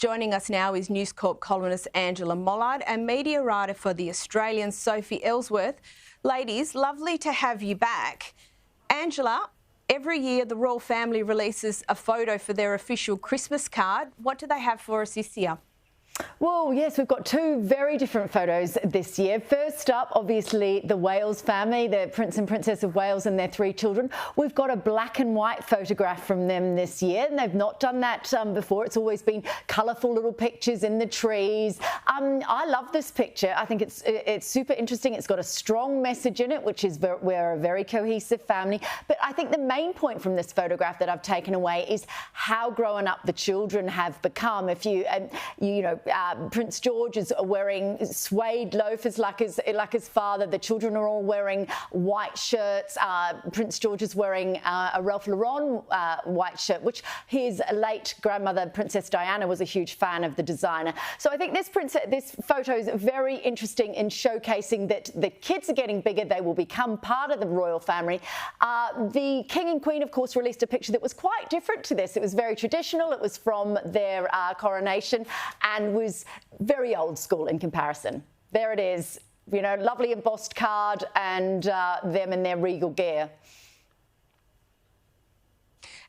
Joining us now is News Corp columnist Angela Mollard and media writer for The Australian, Sophie Ellsworth. Ladies, lovely to have you back. Angela, every year the royal family releases a photo for their official Christmas card. What do they have for us this year? Well, yes, we've got two very different photos this year. First up, obviously, the Wales family, the Prince and Princess of Wales and their three children. We've got a black and white photograph from them this year, and they've not done that before. It's always been colourful little pictures in the trees. I love this picture. I think it's super interesting. It's got a strong message in it, which is we're a very cohesive family. But I think the main point from this photograph that I've taken away is how grown up the children have become. If Prince George is wearing suede loafers like his father. The children are all wearing white shirts. Prince George is wearing a Ralph Lauren white shirt, which his late grandmother, Princess Diana, was a huge fan of the designer. So I think this photo is very interesting in showcasing that the kids are getting bigger. They will become part of the royal family. The King and Queen, of course, released a picture that was quite different to this. It was very traditional. It was from their coronation and was very old school in comparison. There it is, lovely embossed card and them in their regal gear.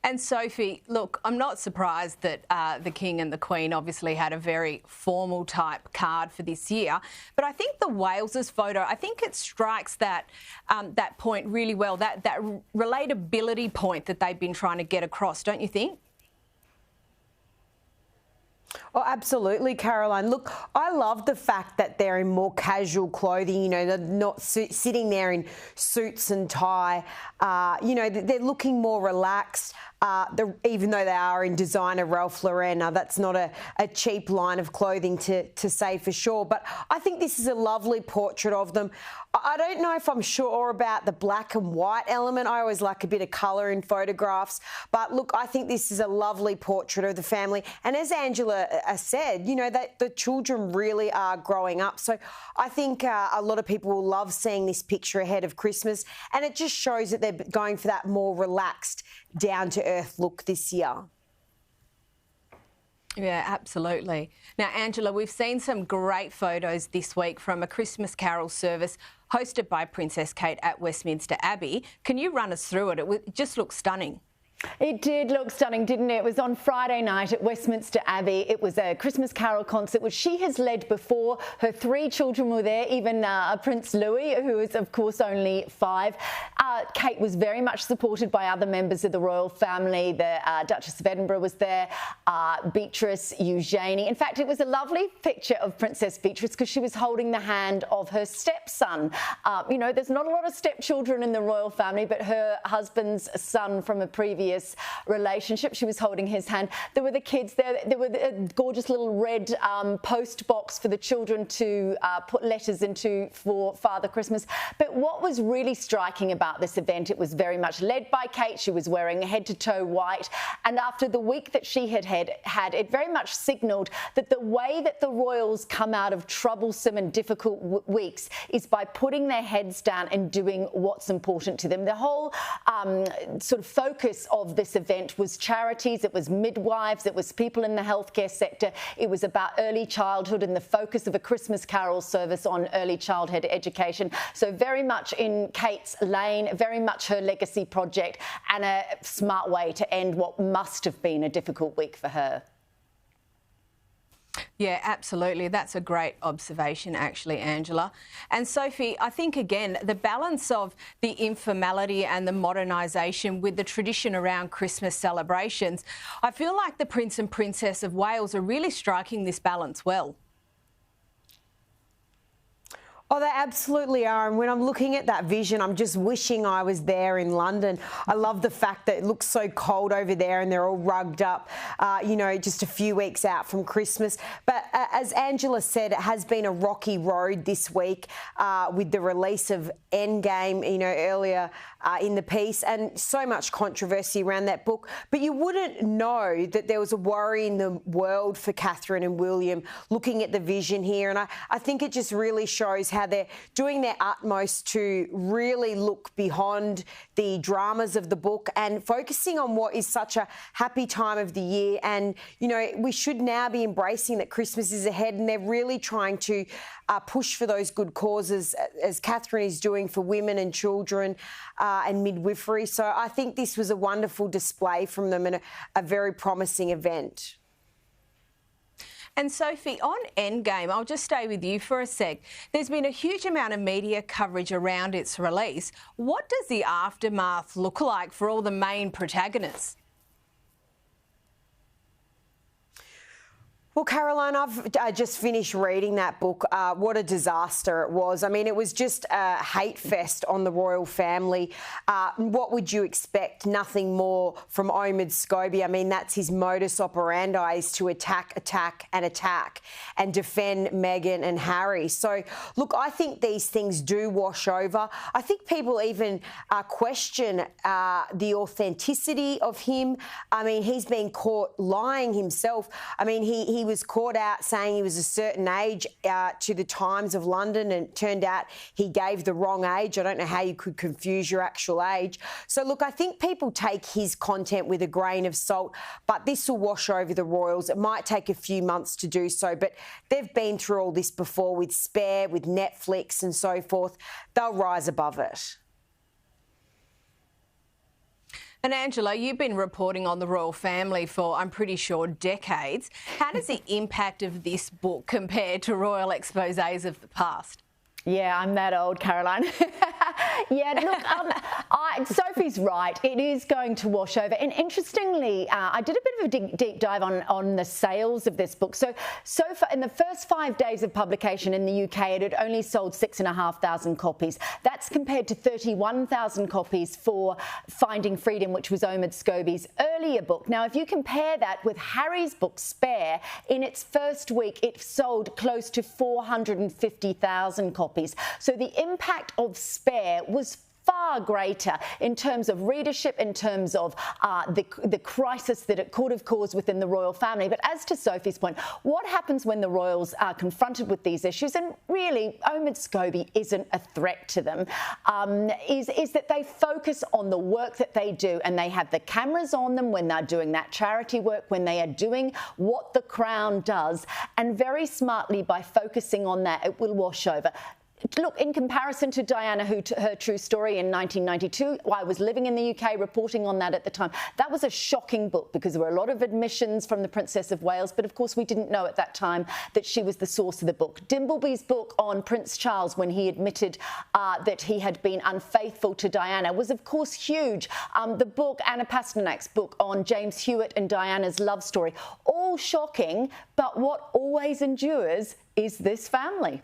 And Sophie, look, I'm not surprised that the King and the Queen obviously had a very formal type card for this year, but I think the Wales's photo, I think it strikes that that point really well, that relatability point that they've been trying to get across, don't you think? Oh, absolutely, Caroline. Look, I love the fact that they're in more casual clothing, they're not sitting there in suits and tie. They're looking more relaxed, even though they are in designer Ralph Lauren. That's not a cheap line of clothing to say for sure, but I think this is a lovely portrait of them. I don't know if I'm sure about the black and white element. I always like a bit of colour in photographs, but look, I think this is a lovely portrait of the family. And as Angela said, that the children really are growing up. So I think a lot of people will love seeing this picture ahead of Christmas, and it just shows that they're going for that more relaxed, down-to-earth look this year. Yeah, absolutely. Now, Angela, we've seen some great photos this week from a Christmas carol service hosted by Princess Kate at Westminster Abbey. Can you run us through it? It just looks stunning. It did look stunning, didn't it? It was on Friday night at Westminster Abbey. It was a Christmas carol concert, which she has led before. Her three children were there, even Prince Louis, who is, of course, only 5. Kate was very much supported by other members of the royal family. The Duchess of Edinburgh was there, Beatrice, Eugenie. In fact, it was a lovely picture of Princess Beatrice because she was holding the hand of her stepson. There's not a lot of stepchildren in the royal family, but her husband's son from a previous relationship, she was holding his hand. There were the kids there. There were a gorgeous little red post box for the children to put letters into for Father Christmas. But what was really striking about this event, it was very much led by Kate. She was wearing head to toe white. And after the week that she had, it very much signalled that the way that the royals come out of troublesome and difficult weeks is by putting their heads down and doing what's important to them. The whole sort of focus of this event was charities, it was midwives, it was people in the healthcare sector, it was about early childhood and the focus of a Christmas carol service on early childhood education. So very much in Kate's lane, very much her legacy project, and a smart way to end what must have been a difficult week for her. Yeah, absolutely. That's a great observation, actually, Angela. And Sophie, I think, again, the balance of the informality and the modernisation with the tradition around Christmas celebrations, I feel like the Prince and Princess of Wales are really striking this balance well. Oh, they absolutely are. And when I'm looking at that vision, I'm just wishing I was there in London. I love the fact that it looks so cold over there and they're all rugged up, just a few weeks out from Christmas. But as Angela said, it has been a rocky road this week with the release of Endgame, earlier in the piece, and so much controversy around that book. But you wouldn't know that there was a worry in the world for Catherine and William looking at the vision here. And I think it just really shows how how they're doing their utmost to really look beyond the dramas of the book and focusing on what is such a happy time of the year. And, you know, we should now be embracing that Christmas is ahead, and they're really trying to push for those good causes, as Catherine is doing for women and children and midwifery. So I think this was a wonderful display from them and a very promising event. And Sophie, on Endgame, I'll just stay with you for a sec. There's been a huge amount of media coverage around its release. What does the aftermath look like for all the main protagonists? Well, Caroline, I've just finished reading that book. What a disaster it was. I mean, it was just a hate fest on the royal family. What would you expect? Nothing more from Omid Scobie. I mean, that's his modus operandi, is to attack and defend Meghan and Harry. So, look, I think these things do wash over. I think people even question the authenticity of him. I mean, he's been caught lying himself. I mean, he was caught out saying he was a certain age to the Times of London, and it turned out he gave the wrong age. I don't know how you could confuse your actual age. So, look, I think people take his content with a grain of salt, but this will wash over the royals. It might take a few months to do so, but they've been through all this before with Spare, with Netflix and so forth. They'll rise above it. And Angela, you've been reporting on the royal family for, I'm pretty sure, decades. How does the impact of this book compare to royal exposés of the past? Yeah, I'm that old, Caroline. Yeah, look, Sophie's right. It is going to wash over. And interestingly, I did a bit of a deep dive on the sales of this book. So far, in the first 5 days of publication in the UK, it had only sold 6,500 copies. That's compared to 31,000 copies for Finding Freedom, which was Omid Scobie's earlier book. Now, if you compare that with Harry's book, Spare, in its first week, it sold close to 450,000 copies. So the impact of Spare was far greater in terms of readership, in terms of the crisis that it could have caused within the royal family. But as to Sophie's point, what happens when the royals are confronted with these issues, and really Omid Scobie isn't a threat to them, is that they focus on the work that they do, and they have the cameras on them when they're doing that charity work, when they are doing what the Crown does, and very smartly, by focusing on that, it will wash over. Look, in comparison to Diana, her true story in 1992, I was living in the UK reporting on that at the time. That was a shocking book because there were a lot of admissions from the Princess of Wales, but of course we didn't know at that time that she was the source of the book. Dimbleby's book on Prince Charles, when he admitted that he had been unfaithful to Diana, was of course huge. The book, Anna Pasternak's book on James Hewitt and Diana's love story, all shocking, but what always endures is this family.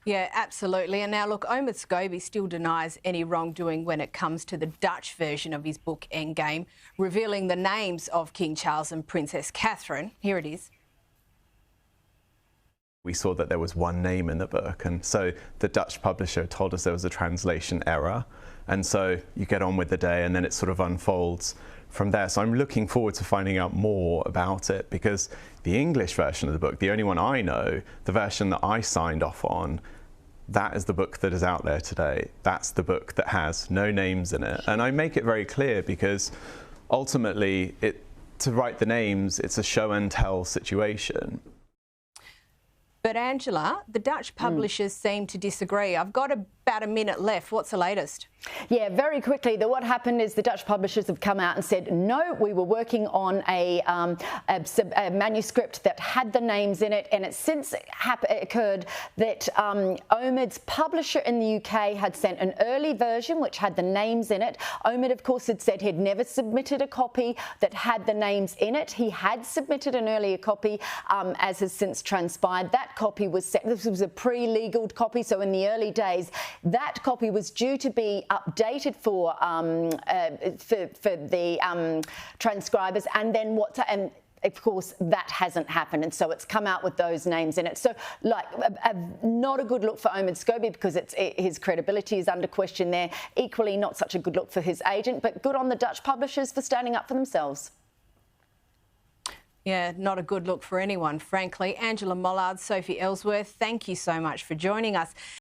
Yeah, absolutely. And now, look, Omid Scobie still denies any wrongdoing when it comes to the Dutch version of his book Endgame, revealing the names of King Charles and Princess Catherine. Here it is. We saw that there was one name in the book, and so the Dutch publisher told us there was a translation error. And so you get on with the day, and then it sort of unfolds from there. So I'm looking forward to finding out more about it, because the English version of the book, the only one I know, the version that I signed off on, that is the book that is out there today. That's the book that has no names in it. And I make it very clear because ultimately, to write the names, it's a show and tell situation. But Angela, the Dutch publishers seem to disagree. I've got about a minute left. What's the latest? Yeah, very quickly. What happened is the Dutch publishers have come out and said, no, we were working on a manuscript that had the names in it, and it since occurred that Omid's publisher in the UK had sent an early version which had the names in it. Omid, of course, had said he'd never submitted a copy that had the names in it. He had submitted an earlier copy, as has since transpired. That copy was sent. This was a pre-legal copy, so in the early days, that copy was due to be updated for the transcribers, and then and of course that hasn't happened, and so it's come out with those names in it. So, like, not a good look for Omid Scobie because his credibility is under question there. Equally, not such a good look for his agent, but good on the Dutch publishers for standing up for themselves. Yeah, not a good look for anyone, frankly. Angela Mollard, Sophie Ellsworth, thank you so much for joining us.